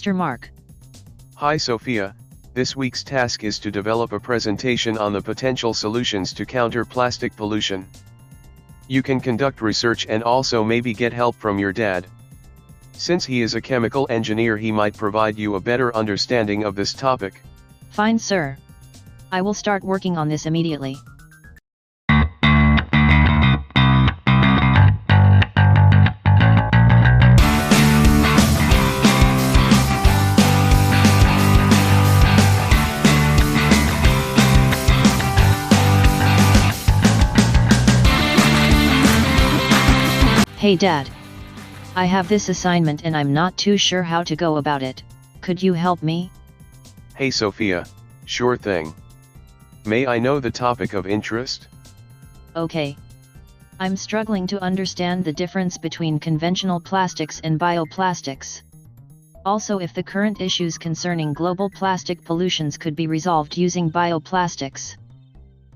Hi Sophia, this week's task is to develop a presentation on the potential solutions to counter plastic pollution. You can conduct research and also maybe get help from your dad. Since he is a chemical engineer, he might provide you a better understanding of this topic. Fine, sir. I will start working on this immediately. Hey Dad. I have this assignment and I'm not too sure how to go about it. Could you help me? Hey Sophia, sure thing. May I know the topic of interest? Okay. I'm struggling to understand the difference between conventional plastics and bioplastics. Also, if the current issues concerning global plastic pollutions could be resolved using bioplastics.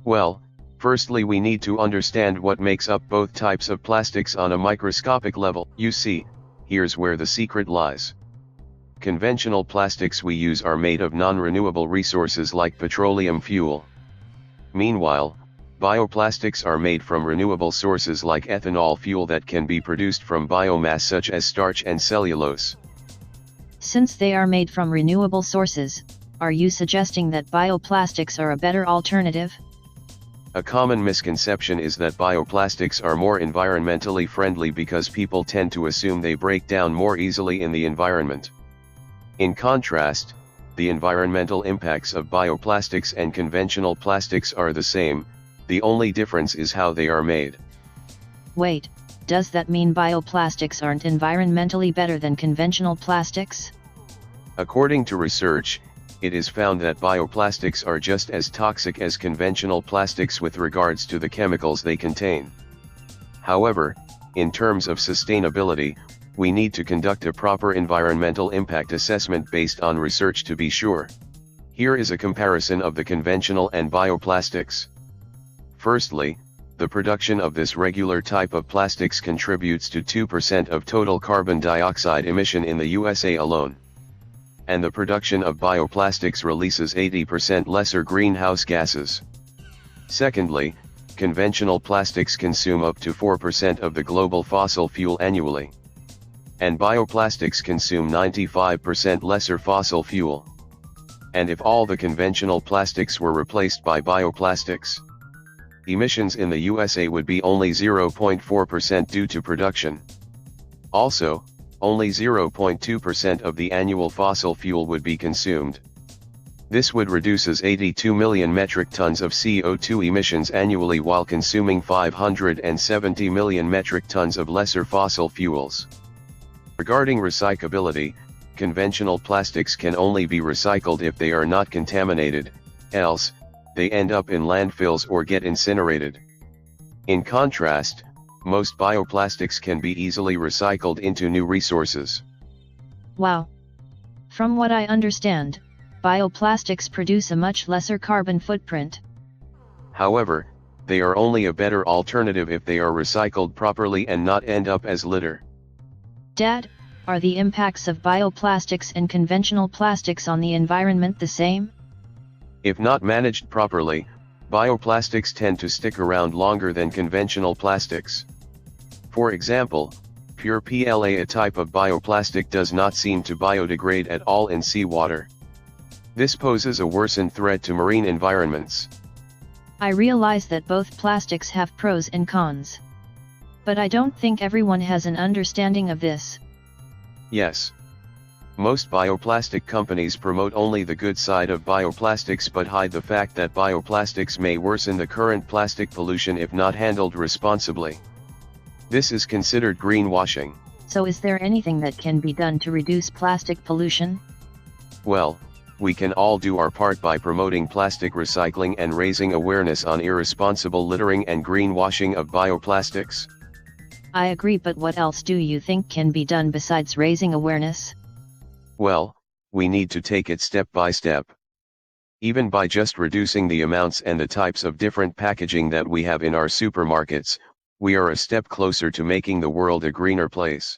Well, firstly we need to understand what makes up both types of plastics on a microscopic level. You see, here's where the secret lies. Conventional plastics we use are made of non-renewable resources like petroleum fuel. Meanwhile, bioplastics are made from renewable sources like ethanol fuel that can be produced from biomass such as starch and cellulose. Since they are made from renewable sources, are you suggesting that bioplastics are a better alternative? A common misconception is that bioplastics are more environmentally friendly because people tend to assume they break down more easily in the environment. In contrast, the environmental impacts of bioplastics and conventional plastics are the same, the only difference is how they are made. Wait, does that mean bioplastics aren't environmentally better than conventional plastics? According to research, it is found that bioplastics are just as toxic as conventional plastics with regards to the chemicals they contain. However, in terms of sustainability, we need to conduct a proper environmental impact assessment based on research to be sure. Here is a comparison of the conventional and bioplastics. Firstly, the production of this regular type of plastics contributes to 2% of total carbon dioxide emission in the USA alone. And the production of bioplastics releases 80% lesser greenhouse gases. Secondly, conventional plastics consume up to 4% of the global fossil fuel annually. And bioplastics consume 95% lesser fossil fuel. And if all the conventional plastics were replaced by bioplastics, emissions in the USA would be only 0.4% due to production. Also, only 0.2% of the annual fossil fuel would be consumed. This would reduces 82 million metric tons of CO2 emissions annually while consuming 570 million metric tons of lesser fossil fuels. Regarding recyclability, conventional plastics can only be recycled if they are not contaminated, else, they end up in landfills or get incinerated. In contrast, most bioplastics can be easily recycled into new resources. Wow! From what I understand, bioplastics produce a much lesser carbon footprint. However, they are only a better alternative if they are recycled properly and not end up as litter. Dad, are the impacts of bioplastics and conventional plastics on the environment the same? If not managed properly, bioplastics tend to stick around longer than conventional plastics. For example, pure PLA, a type of bioplastic, does not seem to biodegrade at all in seawater. This poses a worsened threat to marine environments. I realize that both plastics have pros and cons. But I don't think everyone has an understanding of this. Yes. Most bioplastic companies promote only the good side of bioplastics but hide the fact that bioplastics may worsen the current plastic pollution if not handled responsibly. This is considered greenwashing. So is there anything that can be done to reduce plastic pollution? Well, we can all do our part by promoting plastic recycling and raising awareness on irresponsible littering and greenwashing of bioplastics. I agree, but what else do you think can be done besides raising awareness? Well, we need to take it step by step. Even by just reducing the amounts and the types of different packaging that we have in our supermarkets, we are a step closer to making the world a greener place.